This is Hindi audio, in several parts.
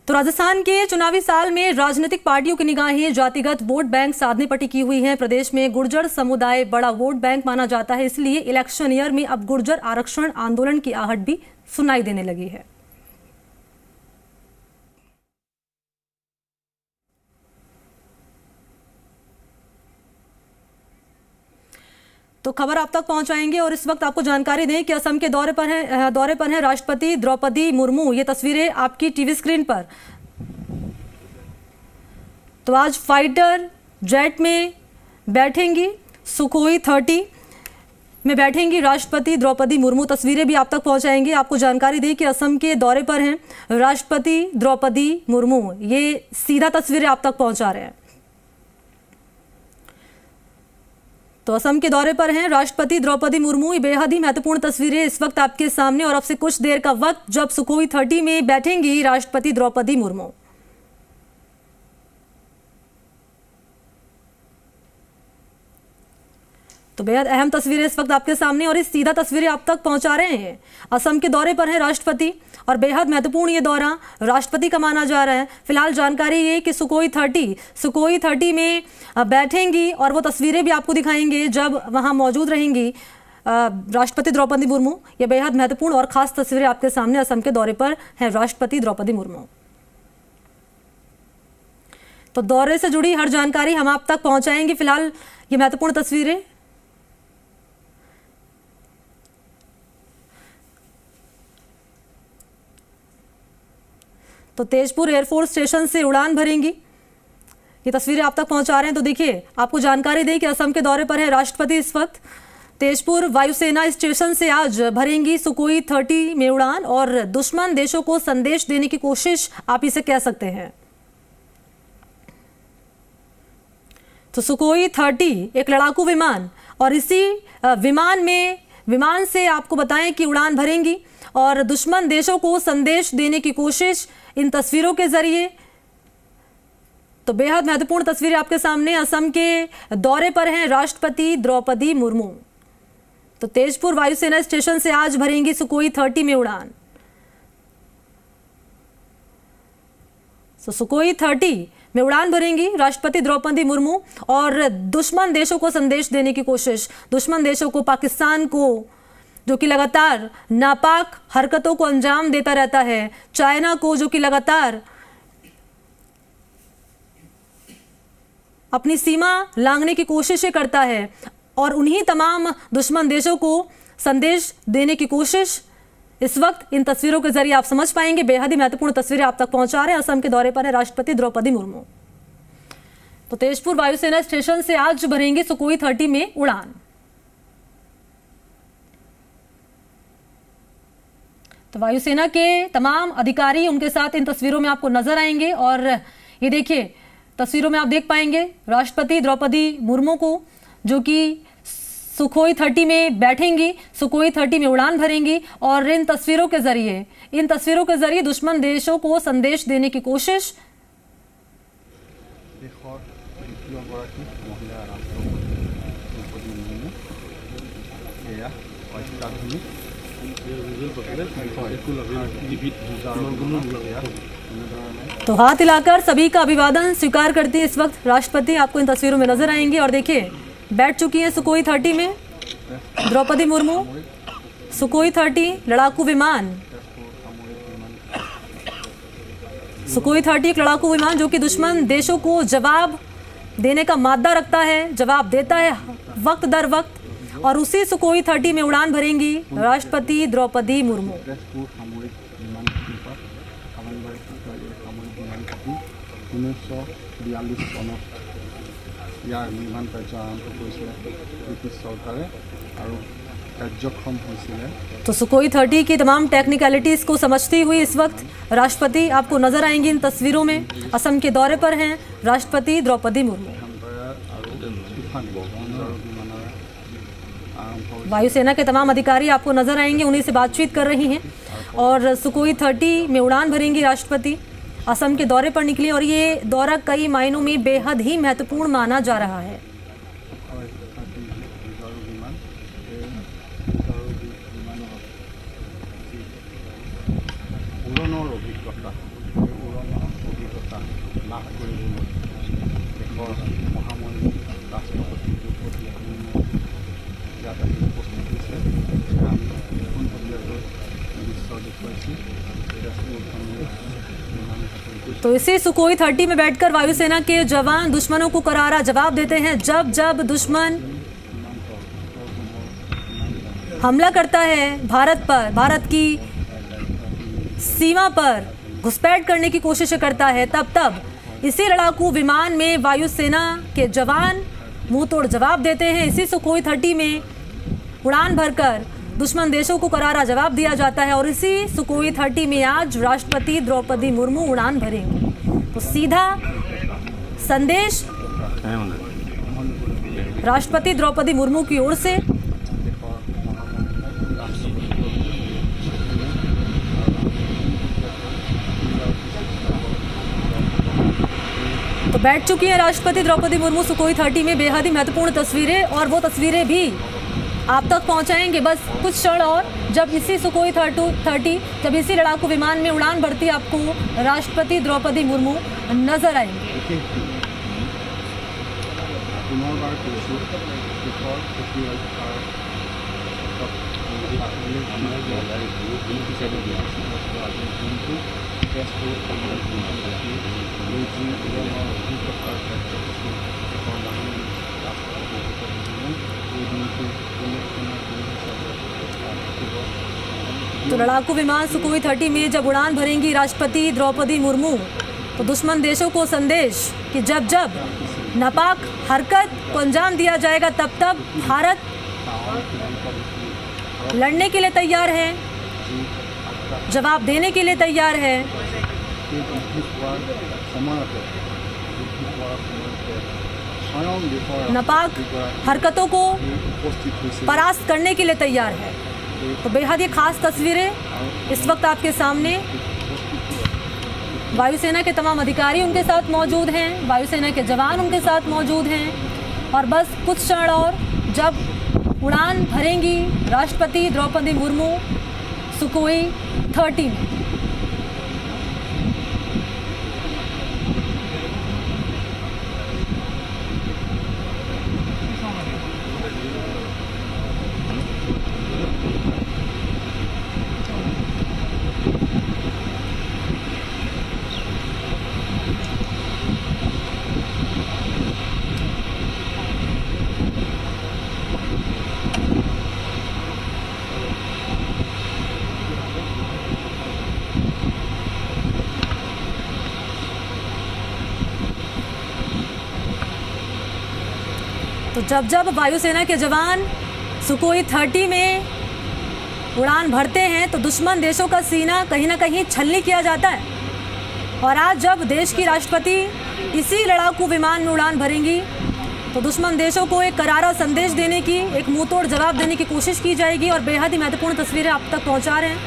तो राजस्थान के चुनावी साल में राजनीतिक पार्टियों की निगाहें जातिगत वोट बैंक साधने पर टिकी हुई हैं। प्रदेश में गुर्जर समुदाय बड़ा वोट बैंक माना जाता है, इसलिए इलेक्शन ईयर में अब गुर्जर आरक्षण आंदोलन की आहट भी सुनाई देने लगी है। तो खबर आप तक पहुंचाएंगे और इस वक्त आपको जानकारी दें कि असम के दौरे पर हैं राष्ट्रपति द्रौपदी मुर्मू। ये तस्वीरें आपकी टीवी स्क्रीन पर। तो आज फाइटर जेट में बैठेंगी, सुखोई 30 में बैठेंगी राष्ट्रपति द्रौपदी मुर्मू। तस्वीरें भी आप तक पहुंचाएंगे। आपको जानकारी दें कि असम के दौरे पर हैं राष्ट्रपति द्रौपदी मुर्मू। ये सीधा तस्वीरें आप तक पहुंचा रहे हैं। तो असम के दौरे पर हैं राष्ट्रपति द्रौपदी मुर्मू। ये बेहद ही महत्वपूर्ण तस्वीरें इस वक्त आपके सामने और अब से कुछ देर का वक्त जब सुखोई 30 में बैठेंगी राष्ट्रपति द्रौपदी मुर्मू। तो बेहद अहम तस्वीरें इस वक्त आपके सामने और इस सीधा तस्वीरें आप तक पहुंचा रहे हैं। असम के दौरे पर है राष्ट्रपति और बेहद महत्वपूर्ण ये दौरा राष्ट्रपति का माना जा रहा है। फिलहाल जानकारी ये कि सुखोई 30 में बैठेंगी और वो तस्वीरें भी आपको दिखाएंगे जब वहां मौजूद रहेंगी राष्ट्रपति द्रौपदी मुर्मू। ये बेहद महत्वपूर्ण और खास तस्वीरें आपके सामने असम के दौरे पर है राष्ट्रपति द्रौपदी मुर्मू। तो दौरे से जुड़ी हर जानकारी हम आप तक पहुंचाएंगे। फिलहाल ये महत्वपूर्ण तस्वीरें। तो तेजपुर एयरफोर्स स्टेशन से उड़ान भरेंगी। ये तस्वीरें आप तक पहुंचा रहे हैं। तो देखिए, आपको जानकारी दें कि असम के दौरे पर है राष्ट्रपति इस वक्त। तेजपुर वायुसेना स्टेशन से आज भरेंगी सुखोई 30 में उड़ान और दुश्मन देशों को संदेश देने की कोशिश आप इसे कह सकते हैं। तो सुखोई 30 एक लड़ाकू विमान और इसी विमान से आपको बताएं कि उड़ान भरेंगी और दुश्मन देशों को संदेश देने की कोशिश इन तस्वीरों के जरिए। तो बेहद महत्वपूर्ण तस्वीरें आपके सामने। असम के दौरे पर हैं राष्ट्रपति द्रौपदी मुर्मू। तो तेजपुर वायुसेना स्टेशन से आज भरेंगी सुखोई 30 में उड़ान। तो सुखोई 30 में उड़ान भरेंगी राष्ट्रपति द्रौपदी मुर्मू और दुश्मन देशों को संदेश देने की कोशिश। दुश्मन देशों को, पाकिस्तान को, जो कि लगातार नापाक हरकतों को अंजाम देता रहता है, चाइना को जो कि लगातार अपनी सीमा लांघने की कोशिशें करता है, और उन्हीं तमाम दुश्मन देशों को संदेश देने की कोशिश इस वक्त इन तस्वीरों के जरिए आप समझ पाएंगे। बेहद ही महत्वपूर्ण तस्वीरें आप तक पहुंचा रहे हैं। असम के दौरे पर है राष्ट्रपति द्रौपदी मुर्मू। तो तेजपुर वायुसेना स्टेशन से आज भरेंगे सुखोई 30 में उड़ान। तो वायुसेना के तमाम अधिकारी उनके साथ इन तस्वीरों में आपको नजर आएंगे और ये देखिए, तस्वीरों में आप देख पाएंगे राष्ट्रपति द्रौपदी मुर्मू को जो कि सुखोई 30 में बैठेंगी, सुखोई 30 में उड़ान भरेंगी और इन तस्वीरों के जरिए दुश्मन देशों को संदेश देने की कोशिश। तो हाथ हिलाकर सभी का अभिवादन स्वीकार करती है इस वक्त राष्ट्रपति। आपको इन तस्वीरों में नजर आएंगे और देखिए, बैठ चुकी हैं सुखोई 30 में द्रौपदी मुर्मू। सुखोई 30 लड़ाकू विमान, सुखोई 30 एक लड़ाकू विमान जो कि दुश्मन देशों को जवाब देने का मादा रखता है, जवाब देता है वक्त दर वक्त, और उसी सुखोई 30 में उड़ान भरेंगी राष्ट्रपति द्रौपदी मुर्मू। तो सुखोई 30 की तमाम टेक्निकलिटीज को समझती हुई इस वक्त राष्ट्रपति आपको नजर आएंगी इन तस्वीरों में। असम के दौरे पर हैं राष्ट्रपति द्रौपदी मुर्मू। वायुसेना के तमाम अधिकारी आपको नजर आएंगे, उन्हीं से बातचीत कर रही हैं और सुखोई 30 में उड़ान भरेंगी राष्ट्रपति। असम के दौरे पर निकली और ये दौरा कई मायनों में बेहद ही महत्वपूर्ण माना जा रहा है। সফলতা লাভ কৰিবলৈ দেশৰ মহামহিম ৰাষ্ট্ৰপতিৰ প্ৰতি আমি ইয়াত আহি উপস্থিত হৈছে। আমি সুন্দৰভাৱে দৃশ্য দেখুৱাইছোঁ। तो इसी सुकोई 30 में बैठकर वायुसेना के जवान दुश्मनों को करारा जवाब देते हैं। जब जब दुश्मन हमला करता है भारत पर, भारत की सीमा पर घुसपैठ करने की कोशिश करता है, तब तब इसी लड़ाकू विमान में वायुसेना के जवान मुंह तोड़ जवाब देते हैं। इसी सुकोई 30 में उड़ान भरकर दुश्मन देशों को करारा जवाब दिया जाता है और इसी सुकोई 30 में आज राष्ट्रपति द्रौपदी मुर्मू उड़ान भरेंगे। तो सीधा संदेश राष्ट्रपति द्रौपदी मुर्मू की ओर से। तो बैठ चुकी है राष्ट्रपति द्रौपदी मुर्मू सुकोई 30 में। बेहद ही महत्वपूर्ण तस्वीरें, और वो तस्वीरें भी आप तक पहुंचाएंगे बस कुछ क्षण और, जब इसी सुकोई 30 जब इसी लड़ाकू विमान में उड़ान भरती आपको राष्ट्रपति द्रौपदी मुर्मू नजर आएंगे। तो लड़ाकू विमान सुकोई 30 में जब उड़ान भरेंगी राष्ट्रपति द्रौपदी मुर्मू, तो दुश्मन देशों को संदेश कि जब जब नापाक हरकत को अंजाम दिया जाएगा, तब तब भारत लड़ने के लिए तैयार है, जवाब देने के लिए तैयार है। नापाक हरकतों को परास्त करने के लिए तैयार है। तो बेहद ही खास तस्वीरें इस वक्त आपके सामने। वायुसेना के तमाम अधिकारी उनके साथ मौजूद हैं, वायुसेना के जवान उनके साथ मौजूद हैं, और बस कुछ क्षण और जब उड़ान भरेंगी राष्ट्रपति द्रौपदी मुर्मू सुकोई 30 में। तो जब जब वायुसेना के जवान सुकोई 30 में उड़ान भरते हैं, तो दुश्मन देशों का सीना कहीं ना कहीं छलनी किया जाता है। और आज जब देश की राष्ट्रपति इसी लड़ाकू विमान में उड़ान भरेंगी, तो दुश्मन देशों को एक करारा संदेश देने की, एक मुंहतोड़ जवाब देने की कोशिश की जाएगी। और बेहद ही महत्वपूर्ण तस्वीरें आप तक पहुंचा रहे हैं।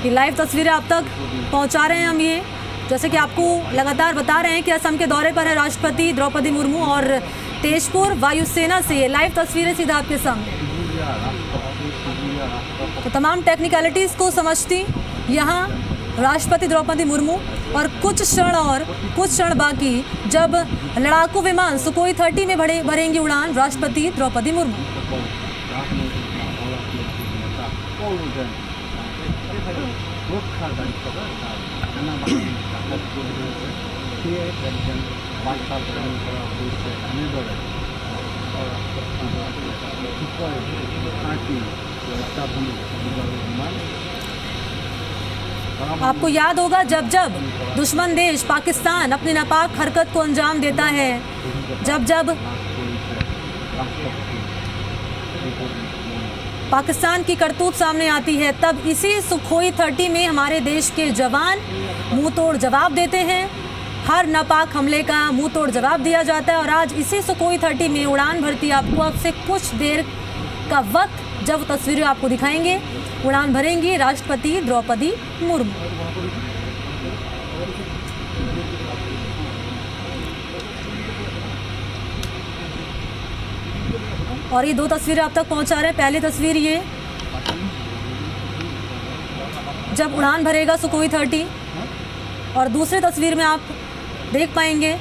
ये लाइव तस्वीरें आप तक पहुंचा रहे हैं हम, ये जैसे कि आपको लगातार बता रहे हैं कि असम के दौरे पर है राष्ट्रपति द्रौपदी मुर्मू, और तेजपुर वायुसेना से ये लाइव तस्वीरें सीधा आपके सामने। तो तमाम टेक्निकलिटीज़ को समझती यहाँ राष्ट्रपति द्रौपदी मुर्मू, और कुछ क्षण बाकी जब लड़ाकू विमान सुकोई 30 में भरेंगी उड़ान राष्ट्रपति द्रौपदी मुर्मू। आपको याद होगा जब जब दुश्मन देश पाकिस्तान अपनी नापाक हरकत को अंजाम देता है, जब जब पाकिस्तान की करतूत सामने आती है, तब इसी सुखोई 30 में हमारे देश के जवान मुंह तोड़ जवाब देते हैं। हर नापाक हमले का मुंह तोड़ जवाब दिया जाता है। और आज इसी सुखोई 30 में उड़ान भरती आपको अब से कुछ देर का वक्त जब तस्वीरें आपको दिखाएंगे, उड़ान भरेंगी राष्ट्रपति द्रौपदी मुर्मू। और ये 2 तस्वीरें आप तक पहुंचा रहे हैं। पहली तस्वीर ये जब उड़ान भरेगा सुकोई 30, और दूसरी तस्वीर में आप देख पाएंगे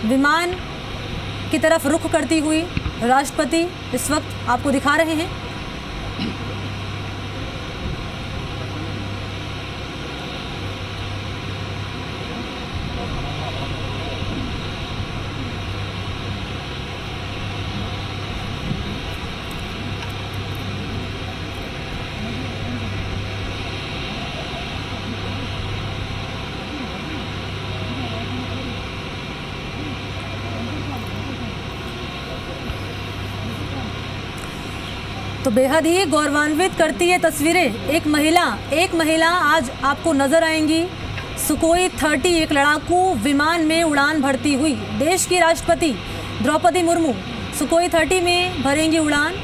विमान की तरफ रुख करती हुई राष्ट्रपति इस वक्त आपको दिखा रहे हैं। तो बेहद ही गौरवान्वित करती है तस्वीरें। एक महिला आज आपको नजर आएंगी सुकोई 30 एक लड़ाकू विमान में उड़ान भरती हुई। देश की राष्ट्रपति द्रौपदी मुर्मू सुकोई 30 में भरेंगी उड़ान।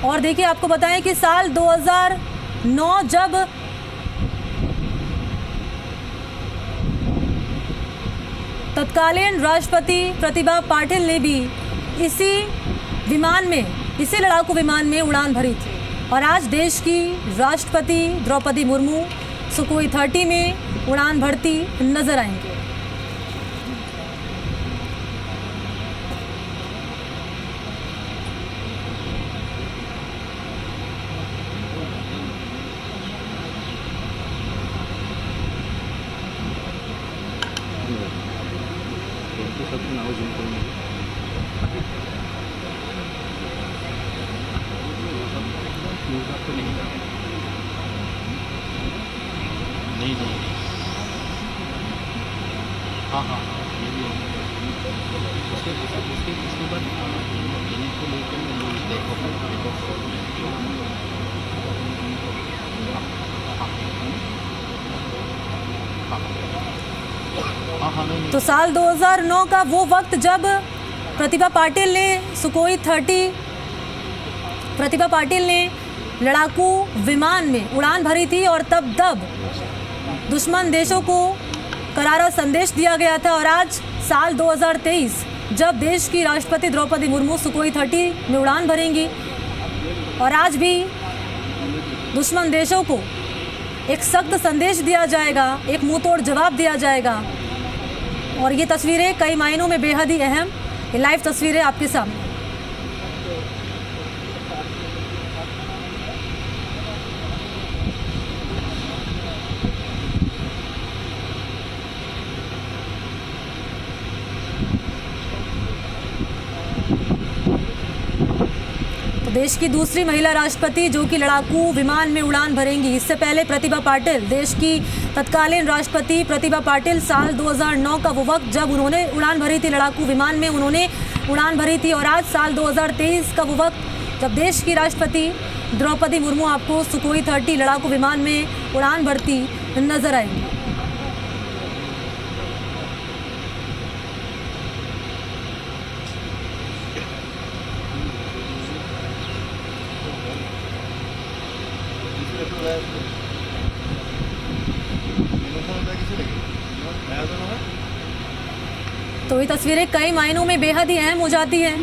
और देखिए, आपको बताएं कि साल 2009 जब तत्कालीन राष्ट्रपति प्रतिभा पाटिल ने भी इसी लड़ाकू विमान में उड़ान भरी थी, और आज देश की राष्ट्रपति द्रौपदी मुर्मू सुकोई 30 में उड़ान भरती नजर आएंगे। नहीं हाँ हाँ उसके बाद इनको लेकर तो साल 2009 का वो वक्त जब प्रतिभा पाटिल ने लड़ाकू विमान में उड़ान भरी थी, और तब दुश्मन देशों को करारा संदेश दिया गया था। और आज साल 2023 जब देश की राष्ट्रपति द्रौपदी मुर्मू सुकोई 30 में उड़ान भरेंगी, और आज भी दुश्मन देशों को एक सख्त संदेश दिया जाएगा, एक मुंहतोड़ जवाब दिया जाएगा। और ये तस्वीरें कई मायनों में बेहद ही अहम, ये लाइव तस्वीरें आपके सामने। देश की दूसरी महिला राष्ट्रपति जो कि लड़ाकू विमान में उड़ान भरेंगी। इससे पहले प्रतिभा पाटिल, देश की तत्कालीन राष्ट्रपति प्रतिभा पाटिल, साल 2009 का वो वक्त जब उन्होंने उड़ान भरी थी लड़ाकू विमान में, उन्होंने उड़ान भरी थी। और आज साल 2023 का वो वक्त जब देश की राष्ट्रपति द्रौपदी मुर्मू आपको सुकोई 30 लड़ाकू विमान में उड़ान भरती नजर आएगी। तो ये तस्वीरें कई मायनों में बेहद ही अहम हो जाती हैं।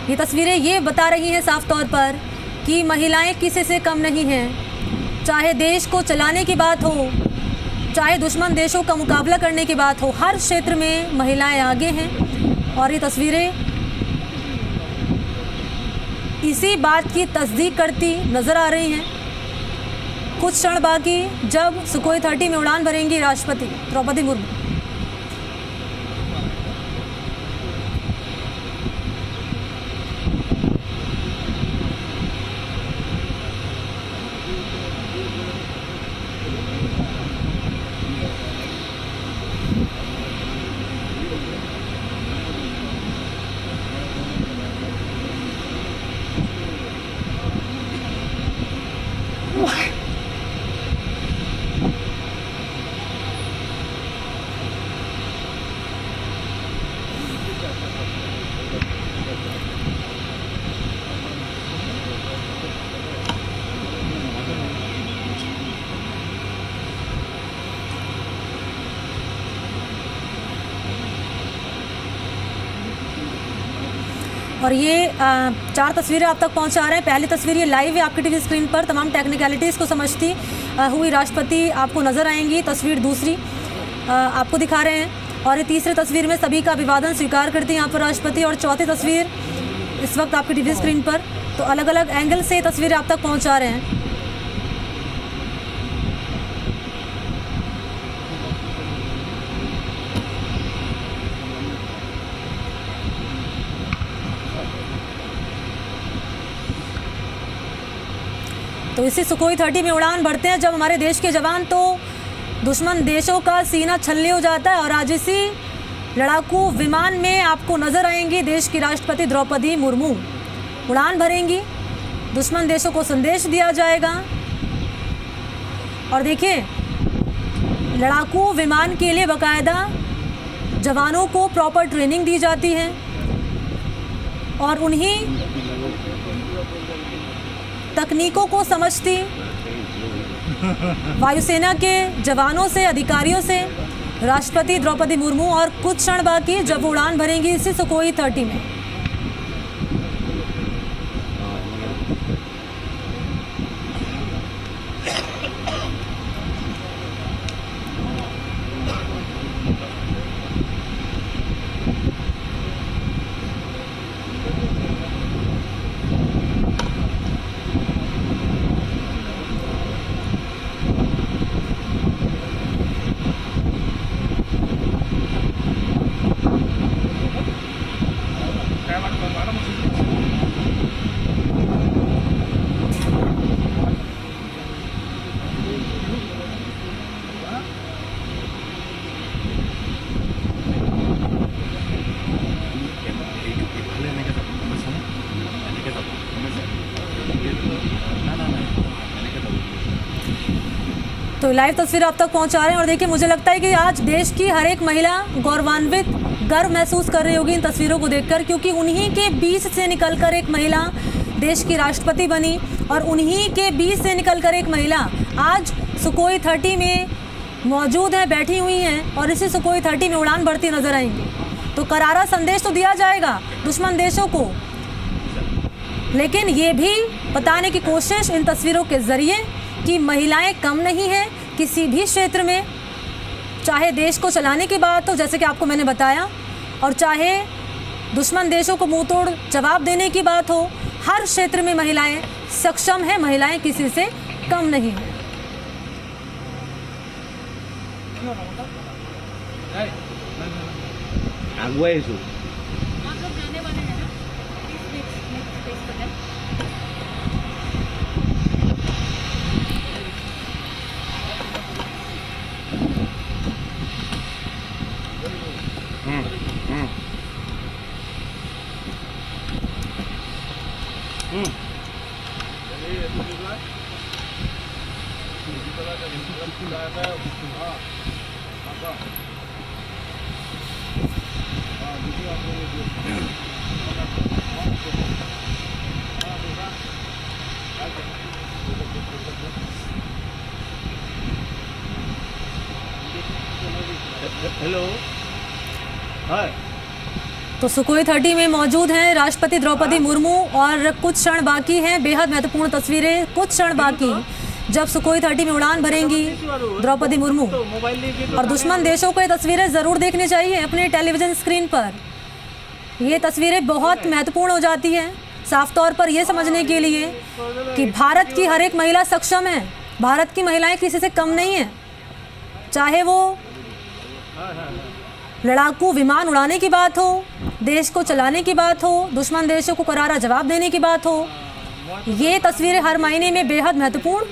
ये तस्वीरें ये बता रही हैं साफ तौर पर कि महिलाएं किसी से कम नहीं हैं। चाहे देश को चलाने की बात हो, चाहे दुश्मन देशों का मुकाबला करने की बात हो, हर क्षेत्र में महिलाएं आगे हैं। और ये तस्वीरें इसी बात की तस्दीक करती नजर आ रही हैं। कुछ क्षण बाकी जब सुकोई 30 में उड़ान भरेंगी राष्ट्रपति द्रौपदी मुर्मू। और ये 4 तस्वीरें आप तक पहुंचा रहे हैं। पहली तस्वीर ये लाइव है आपकी टीवी स्क्रीन पर, तमाम टेक्निकलिटीज़ को समझती हुई राष्ट्रपति आपको नज़र आएंगी। तस्वीर दूसरी आपको दिखा रहे हैं और ये तीसरी तस्वीर में सभी का अभिवादन स्वीकार करती हैं यहाँ पर राष्ट्रपति। और चौथी तस्वीर इस वक्त आपकी टीवी स्क्रीन पर, तो अलग अलग एंगल से तस्वीरें आप तक पहुँचा रहे हैं। तो इसी सुखोई 30 में उड़ान भरते हैं जब हमारे देश के जवान, तो दुश्मन देशों का सीना छलनी हो जाता है। और आज इसी लड़ाकू विमान में आपको नजर आएंगी देश की राष्ट्रपति द्रौपदी मुर्मू, उड़ान भरेंगी, दुश्मन देशों को संदेश दिया जाएगा। और देखिए, लड़ाकू विमान के लिए बाकायदा जवानों को प्रॉपर ट्रेनिंग दी जाती है और उन्हीं तकनीकों को समझती वायुसेना के जवानों से, अधिकारियों से राष्ट्रपति द्रौपदी मुर्मू। और कुछ क्षण बाकी जब उड़ान भरेंगी इसी सुखोई 30 में। तो लाइव तस्वीर आप तक पहुंचा रहे हैं। और देखिए, मुझे लगता है कि आज देश की हर एक महिला गौरवान्वित, गर्व महसूस कर रही होगी इन तस्वीरों को देखकर, क्योंकि उन्हीं के बीच से निकलकर एक महिला देश की राष्ट्रपति बनी और उन्हीं के बीच से निकलकर एक महिला आज सुखोई 30 में मौजूद है, बैठी हुई हैं और इसी सुखोई 30 में उड़ान भरती नजर आएंगी। तो करारा संदेश तो दिया जाएगा दुश्मन देशों को, लेकिन ये भी बताने की कोशिश इन तस्वीरों के जरिए कि महिलाएं कम नहीं हैं किसी भी क्षेत्र में, चाहे देश को चलाने की बात हो जैसे कि आपको मैंने बताया, और चाहे दुश्मन देशों को मुंह तोड़ जवाब देने की बात हो, हर क्षेत्र में महिलाएं सक्षम हैं, महिलाएं किसी से कम नहीं हैं। हेलो, तो सुखोई 30 में मौजूद हैं राष्ट्रपति द्रौपदी मुर्मू और कुछ क्षण बाकी हैं, बेहद महत्वपूर्ण तस्वीरें, कुछ क्षण बाकी जब सुखोई 30 में उड़ान भरेंगी द्रौपदी मुर्मू। और दुश्मन देशों को ये तस्वीरें ज़रूर देखनी चाहिए अपने टेलीविज़न स्क्रीन पर। ये तस्वीरें बहुत महत्वपूर्ण हो जाती हैं साफ तौर पर यह समझने के लिए कि भारत की हर एक महिला सक्षम है, भारत की महिलाएं किसी से कम नहीं हैं, चाहे वो लड़ाकू विमान उड़ाने की बात हो, देश को चलाने की बात हो, दुश्मन देशों को करारा जवाब देने की बात हो। ये तस्वीरें हर मायने में बेहद महत्वपूर्ण